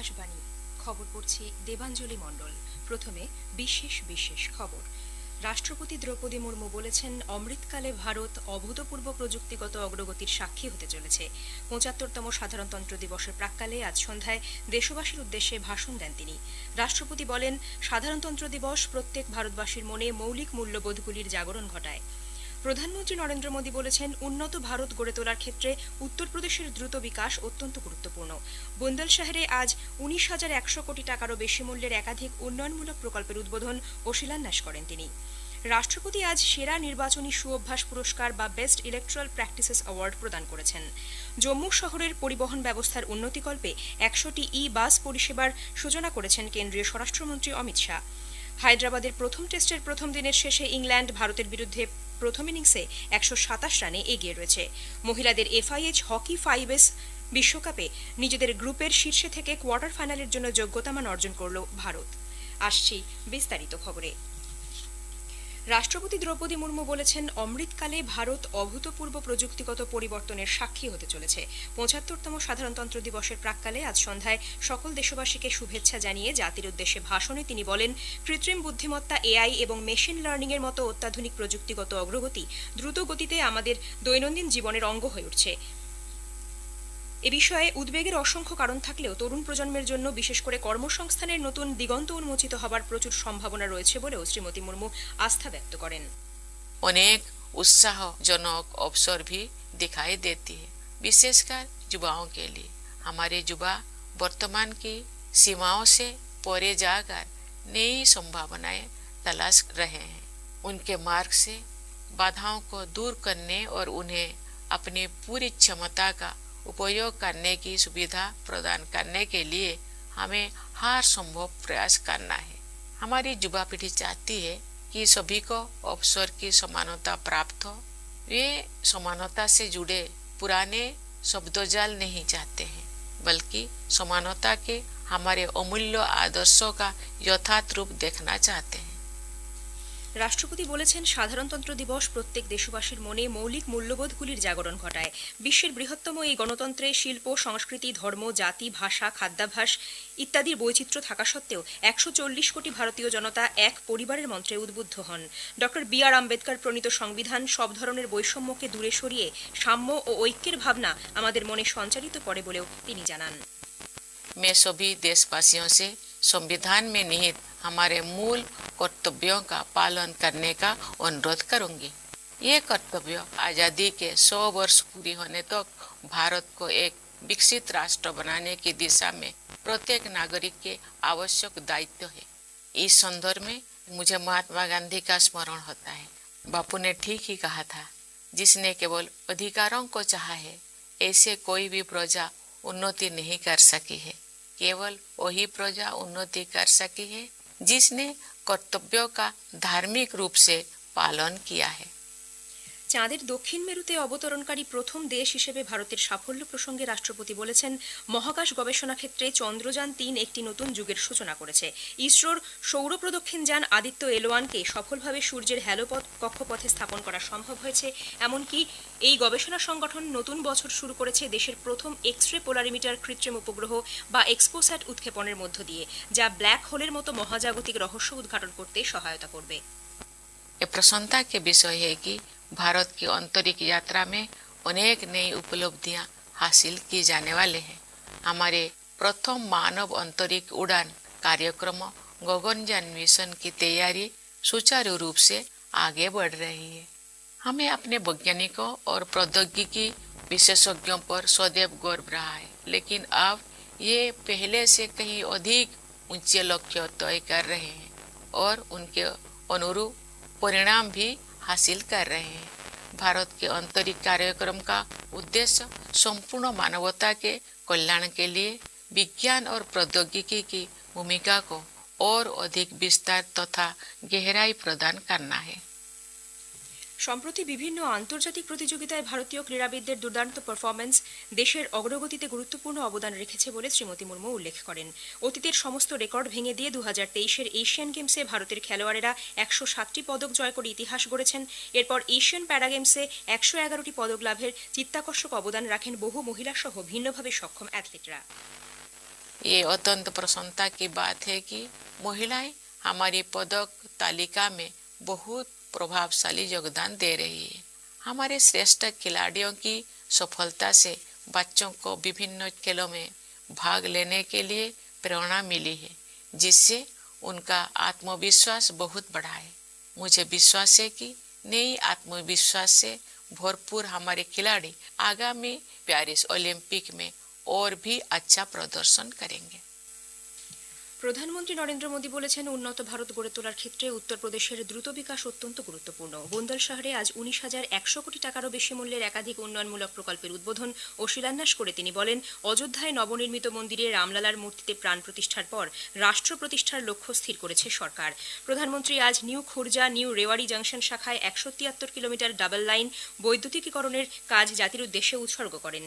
আকাশবাণী খবর পড়ছি দেবাঞ্জলি মণ্ডল। প্রথমে বিশেষ বিশেষ খবর। রাষ্ট্রপতি দ্রৌপদী মুর্মু বলেছেন, অমৃতকালে ভারত অভূতপূর্ব প্রযুক্তিগত অগ্রগতির সাক্ষী হতে চলেছে। ৭৫তম সাধারণতন্ত্র দিবসের প্রাক্কালে আজ সন্ধ্যায় দেশবাসীর উদ্দেশ্যে ভাষণ দেন তিনি। রাষ্ট্রপতি বলেন, সাধারণতন্ত্র দিবস প্রত্যেক ভারতবাসীর মনে মৌলিক মূল্যবোধগুলির জাগরণ ঘটায়। প্রধানমন্ত্রী নরেন্দ্র মোদী বলেছেন, উন্নত ভারত গড়ে তোলার ক্ষেত্রে উত্তরপ্রদেশের দ্রুত বিকাশ অত্যন্ত গুরুত্বপূর্ণ। বুন্দেলশহরে আজ ১৯,১০০ কোটি টাকারও বেশি মূল্যের একাধিক উন্নয়নমূলক প্রকল্পের উদ্বোধন ও শিলান্যাস করেন তিনি। রাষ্ট্রপতি আজ সেরা নির্বাচনী সুঅভ্যাস পুরস্কার বা বেস্ট ইলেকট্রাল প্র্যাকটিসেস অ্যাওয়ার্ড প্রদান করেছেন। জম্মু শহরের পরিবহন ব্যবস্থার উন্নতিকল্পে ১০০টি বাস পরিষেবার সূচনা করেছেন কেন্দ্রীয় স্বরাষ্ট্রমন্ত্রী অমিত শাহ। হায়দ্রাবাদের প্রথম টেস্টের প্রথম দিনের শেষে ইংল্যান্ড ভারতের বিরুদ্ধে প্রথম ইনিংসে ১২৭ রানে এগিয়ে রয়েছে। মহিলাদের FIH হকি 5S বিশ্বকাপে নিজেদের গ্রুপের শীর্ষে থেকে কোয়ার্টার ফাইনালের জন্য যোগ্যতামান অর্জন করল ভারত। আসছি বিস্তারিত খবরে। রাষ্ট্রপতি দ্রৌপদী মুর্মু বলেছেন, অমৃতকালে ভারত অভূতপূর্ব প্রযুক্তিগত পরিবর্তনের সাক্ষী হতে চলেছে। ৭৫তম সাধারণতন্ত্র দিবসের প্রাক্কালে আজ সন্ধ্যায় সকল দেশবাসীকে শুভেচ্ছা জানিয়ে জাতির উদ্দেশ্যে ভাষণে তিনি বলেন, কৃত্রিম বুদ্ধিমত্তা AI এবং মেশিন লার্নিং এর মতো অত্যাধুনিক প্রযুক্তিগত অগ্রগতি দ্রুত গতিতে আমাদের দৈনন্দিন জীবনের অঙ্গ হয়ে উঠছে। এ বিষয়ে উদ্বেগের অসংখ্য কারণ থাকলেও তরুণ প্রজন্মের জন্য বিশেষ করে কর্মসংস্থানের নতুন দিগন্ত উন্মোচিত হবার প্রচুর সম্ভাবনা রয়েছে বলেও শ্রীমতী মুর্মু আস্থা ব্যক্ত করেন। अनेक उत्साहजनक अवसर भी दिखाई देती है, विशेषकर युवाओं के लिए। हमारे युवा वर्तमान की सीमाओं से परे जाकर नई संभावनाएं तलाश रहे हैं। उनके मार्ग से बाधाओं को दूर करने और उन्हें अपनी पूरी क्षमता का उपयोग करने की सुविधा प्रदान करने के लिए हमें हर संभव प्रयास करना है। हमारी युवा पीढ़ी चाहती है कि सभी को अवसर की समानता प्राप्त हो। वे समानता से जुड़े पुराने शब्दजाल नहीं चाहते हैं, बल्कि समानता के हमारे अमूल्य आदर्शों का यथार्थ रूप देखना चाहते हैं। রাষ্ট্রপতি বলেছেন, সাধারণতন্ত্র দিবস প্রত্যেক দেশবাসীর মনে মৌলিক মূল্যবোধগুলির জাগরণ ঘটায়। বিশ্বের বৃহত্তম এই গণতন্ত্রে শিল্প, সংস্কৃতি, ধর্ম, জাতি, ভাষা, খাদ্যাভ্যাস ইত্যাদির বৈচিত্র্য থাকা সত্ত্বেও ১৪০ কোটি ভারতীয় জনতা এক পরিবারের মন্ত্রে উদ্বুদ্ধ হন। ডক্টর BR আম্বেদকর প্রণীত সংবিধান সব ধরনের বৈষম্যকে দূরে সরিয়ে সাম্য ও ঐক্যের ভাবনা আমাদের মনে সঞ্চারিত করে বলেও তিনি জানান। मैं सभी देशवासियों से संविधान में निहित हमारे मूल कर्तव्यों का पालन करने का अनुरोध करूंगी। ये कर्तव्य आज़ादी के 100 वर्ष पूरी होने तक भारत को एक विकसित राष्ट्र बनाने की दिशा में प्रत्येक नागरिक के आवश्यक दायित्व है। इस संदर्भ में मुझे महात्मा गांधी का स्मरण होता है। बापू ने ठीक ही कहा था, जिसने केवल अधिकारों को चाहा है, ऐसे कोई भी प्रजा उन्नति नहीं कर सकी है। केवल वही प्रजा उन्नति कर सकी है जिसने कर्तव्यों का धार्मिक रूप से पालन किया है। চাঁদের দক্ষিণ মেরুতে অবতরণকারী প্রথম দেশ হিসেবে ভারতের সাফল্য প্রসঙ্গে রাষ্ট্রপতি বলেছেন, মহাকাশ গবেষণা ক্ষেত্রে চন্দ্রযান-৩ একটি নতুন যুগের সূচনা করেছে। ইসরোর সৌর প্রদক্ষিণ যান আদিত্য L1কে সফলভাবে সূর্যের হ্যালোপথ কক্ষপথে স্থাপন করা সম্ভব হয়েছে। এমনকি এই গবেষণা সংগঠন নতুন বছর শুরু করেছে দেশের প্রথম এক্স-রে পোলারিমিটার কৃত্রিম উপগ্রহ বা এক্সপোস্যাট উৎক্ষেপণের মধ্য দিয়ে, যা ব্ল্যাক হোলের মতো মহাজাগতিক রহস্য উদ্ঘাটন করতে সহায়তা করবে। ये प्रसन्नता के विषय है कि भारत की अंतरिक्ष यात्रा में अनेक नई उपलब्धियां हासिल की जाने वाले हैं। हमारे प्रथम मानव अंतरिक्ष उड़ान कार्यक्रम गगनयान मिशन की तैयारी सुचारू रूप से आगे बढ़ रही है। हमें अपने वैज्ञानिकों और प्रौद्योगिकी विशेषज्ञों पर सदैव गर्व रहा है, लेकिन अब ये पहले से कहीं अधिक ऊंचे लक्ष्य तय कर रहे हैं और उनके अनुरूप परिणाम भी हासिल कर रहे हैं। भारत के अंतरिक्ष कार्यक्रम का उद्देश्य संपूर्ण मानवता के कल्याण के लिए विज्ञान और प्रौद्योगिकी की भूमिका को और अधिक विस्तार तथा गहराई प्रदान करना है। সম্প্রতি বিভিন্ন আন্তর্জাতিক প্রতিযোগিতায় ভারতীয় ক্রীড়াবিদদের দুর্দান্ত পারফরমেন্স দেশের অগ্রগতিতে গুরুত্বপূর্ণ অবদান রেখেছে বলে শ্রীমতী মুর্মু উল্লেখ করেন। অতীতের সমস্ত রেকর্ড ভেঙে দিয়ে 2023-এর এশিয়ান গেমসে ভারতের খেলোয়াড়েরা 107টি পদক জয় করে ইতিহাস গড়েছেন। এরপর এশিয়ান প্যারা গেমসে 111টি পদক লাভের চিত্তাকর্ষক অবদান রাখেন বহু মহিলা সহ ভিন্নভাবে সক্ষম অ্যাথলিটরা। ये अत्यंत प्रसन्नता की बात है कि महिलाएं हमारी पदक तालिका में बहुत प्रभावशाली योगदान दे रही है। हमारे श्रेष्ठ खिलाड़ियों की सफलता से बच्चों को विभिन्न खेलों में भाग लेने के लिए प्रेरणा मिली है, जिससे उनका आत्मविश्वास बहुत बढ़ा है। मुझे विश्वास है कि नई आत्मविश्वास से भरपूर हमारे खिलाड़ी आगामी पेरिस ओलंपिक में और भी अच्छा प्रदर्शन करेंगे। প্রধানমন্ত্রী নরেন্দ্র মোদী বলেছেন উন্নত ভারত গড়ে তোলার ক্ষেত্রে উত্তরপ্রদেশের দ্রুত বিকাশ অত্যন্ত গুরুত্বপূর্ণ। বুন্দেল শহরে আজ 19,100 কোটি টাকারও বেশি মূল্যের একাধিক উন্নয়নমূলক প্রকল্পের উদ্বোধন ও শিলান্যাস করে তিনি বলেন, অযোধ্যায় নবনির্মিত মন্দিরে রামলালার মূর্তিতে প্রাণ প্রতিষ্ঠার পর রাষ্ট্র প্রতিষ্ঠার লক্ষ্য স্থির করেছে সরকার। প্রধানমন্ত্রী আজ নিউ খুরজা নিউ রেওয়াড়ি জাংশন শাখায় 173 কিলোমিটার ডাবল লাইন বৈদ্যুতিকীকরণের কাজ জাতির উদ্দেশ্যে উৎসর্গ করেন।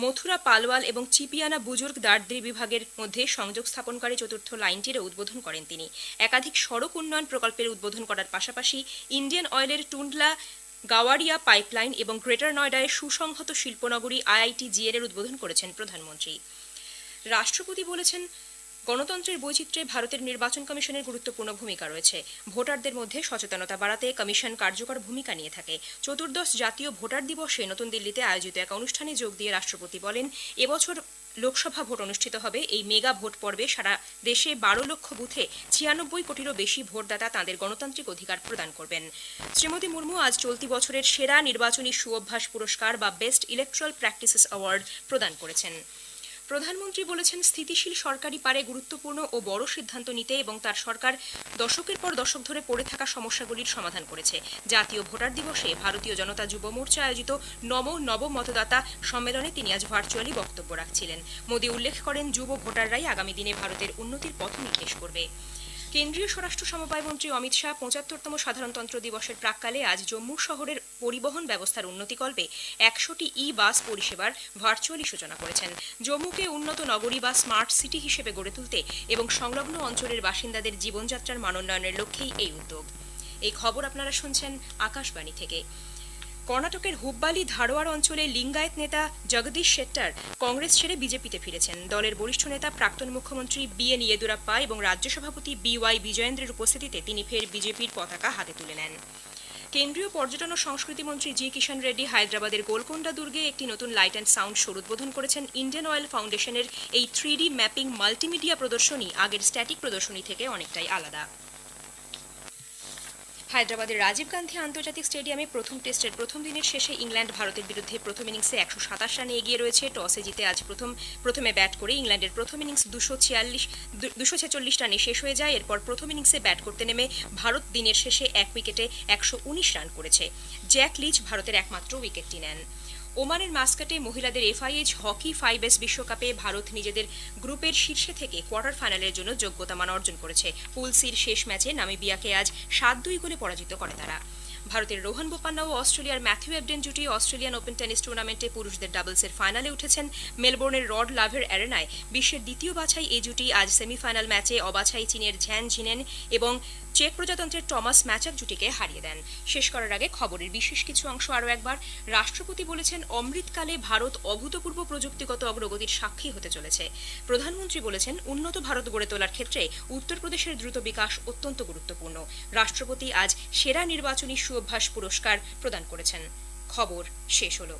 মথুরা পালওয়াল এবং চিপিয়ানা বুজুর্গ দার্দ্রি বিভাগের মধ্যে সংযোগ স্থাপনকারী চতুর্থ লাইনটিরও উদ্বোধন করেন তিনি। একাধিক সড়ক উন্নয়ন প্রকল্পের উদ্বোধন করার পাশাপাশি ইন্ডিয়ান অয়েলের টুন্ডলা গাওয়ারিয়া পাইপলাইন এবং গ্রেটার নয়ডায় সুসংহত শিল্পনগরী IITGL এর উদ্বোধন করেছেন প্রধানমন্ত্রী। রাষ্ট্রপতি বলেছেন, গণতন্ত্রের বৈচিত্র্যে ভারতের নির্বাচন কমিশনের গুরুত্বপূর্ণ ভূমিকা রয়েছে। ভোটারদের মধ্যে সচেতনতা বাড়াতে কমিশন কার্যকর ভূমিকা নিয়ে থাকে। চতুর্দশ জাতীয় ভোটার দিবসে নতুন দিল্লিতে আয়োজিত এক অনুষ্ঠানে যোগ দিয়ে রাষ্ট্রপতি বলেন, এবছর লোকসভা ভোট অনুষ্ঠিত হবে। এই মেগা ভোট পর্বে সারা দেশে 12 লক্ষ বুথে 96 কোটিরও বেশি ভোটদাতা তাঁদের গণতান্ত্রিক অধিকার প্রদান করবেন। শ্রীমতী মুর্মু আজ চলতি বছরের সেরা নির্বাচনী সুঅভ্যাস পুরস্কার বা বেস্ট ইলেকট্রাল প্র্যাকটিসেস অ্যাওয়ার্ড প্রদান করেছেন। প্রধানমন্ত্রী বলেছেন, স্থিতিশীল সরকারই পারে গুরুত্বপূর্ণ ও বড় সিদ্ধান্ত নিতে এবং তার সরকার দশকের পর দশক ধরে পড়ে থাকা সমস্যাগুলির সমাধান করেছে। জাতীয় ভোটার দিবসে ভারতীয় জনতা যুব মোর্চা আয়োজিত নব মতদাতা সম্মেলনে তিনি আজ ভার্চুয়ালি বক্তব্য রাখছিলেন। মোদী উল্লেখ করেন, যুব ভোটাররাই আগামী দিনে ভারতের উন্নতির পথ নির্দেশ করবে। কেন্দ্রীয় স্বরাষ্ট্র সমবায় মন্ত্রী অমিত শাহ 75তম সাধারণতন্ত্র দিবসের প্রাক্কালে আজ জম্মু শহরের পরিবহন ব্যবস্থার উন্নতিকল্পে 100টি বাস পরিষেবার ভার্চুয়ালি সূচনা করেছেন। জম্মুকে উন্নত নগরী বা স্মার্ট সিটি হিসেবে গড়ে তুলতে এবং সংলগ্ন অঞ্চলের বাসিন্দাদের জীবনযাত্রার মানোন্নয়নের লক্ষ্যেই এই উদ্যোগ। এই খবর আপনারা শুনছেন আকাশবাণী থেকে। কর্ণাটকের হুব্বালি ধারওয়াড় অঞ্চলে লিঙ্গায়েত নেতা জগদীশ শেট্টার কংগ্রেস ছেড়ে বিজেপিতে ফিরেছেন। দলের বরিষ্ঠ নেতা প্রাক্তন মুখ্যমন্ত্রী BN ইয়েদুরাপ্পা এবং রাজ্য সভাপতি BY বিজয়েন্দ্রের উপস্থিতিতে তিনি ফের বিজেপির পতাকা হাতে তুলে নেন। কেন্দ্রীয় পর্যটন ও সংস্কৃতি মন্ত্রী জি কিষাণ রেড্ডি হায়দ্রাবাদের গোলকোন্ডা দুর্গে একটি নতুন লাইট অ্যান্ড সাউন্ড শোর উদ্বোধন করেছেন। ইন্ডিয়ান অয়েল ফাউন্ডেশনের এই 3D ম্যাপিং মাল্টিমিডিয়া প্রদর্শনী আগের স্ট্যাটিক প্রদর্শনী থেকে অনেকটাই আলাদা। হায়দ্রাবাদের রাজীব গান্ধী আন্তর্জাতিক স্টেডিয়ামে প্রথম টেস্টের প্রথম দিনের শেষে ইংল্যান্ড ভারতের বিরুদ্ধে প্রথম ইনিংসে 127 রানে এগিয়ে রয়েছে। টসে জিতে আজ প্রথমে ব্যাট করে ইংল্যান্ডের প্রথম ইনিংস 246 রানে শেষ হয়ে যায়। এরপর প্রথম ইনিংসে ব্যাট করতে নেমে ভারত দিনের শেষে 1 উইকেটে 119 রান করেছে। জ্যাক লিচ ভারতের একমাত্র উইকেটটি নেন। ওমানের মাস্কাটে মহিলাদের FIH হকি 5S বিশ্বকাপে ভারত নিজেদের গ্রুপের শীর্ষে থেকে কোয়ার্টার ফাইনালের জন্য যোগ্যতা মান অর্জন করেছে। পুল সির শেষ ম্যাচে নামিবিয়াকে আজ 7-2 গোলে পরাজিত করে তারা। ভারতের রোহন বোপান্না ও অস্ট্রেলিয়ার ম্যাথিউ এবডেন জুটি অস্ট্রেলিয়ান ওপেন টেনিস টুর্নামেন্টে পুরুষদের ডাবলসের ফাইনালে উঠেছেন। মেলবোর্নের রড লাভের অ্যারেনায় বিশ্বের দ্বিতীয় বাছাই এই জুটি আজ সেমিফাইনাল ম্যাচে অবাছাই চীনের ঝ্যান জিনেন এবং চেক প্রজাতন্ত্রের টমাস ম্যাচাক জুটিকে হারিয়ে দেন। শেষ করার আগে খবরের বিশেষ কিছু অংশ আরও একবার। রাষ্ট্রপতি বলেছেন, অমৃতকালে ভারত অভূতপূর্ব প্রযুক্তিগত অগ্রগতির সাক্ষী হতে চলেছে। প্রধানমন্ত্রী বলেছেন, উন্নত ভারত গড়ে তোলার ক্ষেত্রে উত্তরপ্রদেশের দ্রুত বিকাশ অত্যন্ত গুরুত্বপূর্ণ। রাষ্ট্রপতি আজ সেরা নির্বাচনী সুঅভ্যাস পুরস্কার প্রদান করেছেন। খবর শেষ হলো।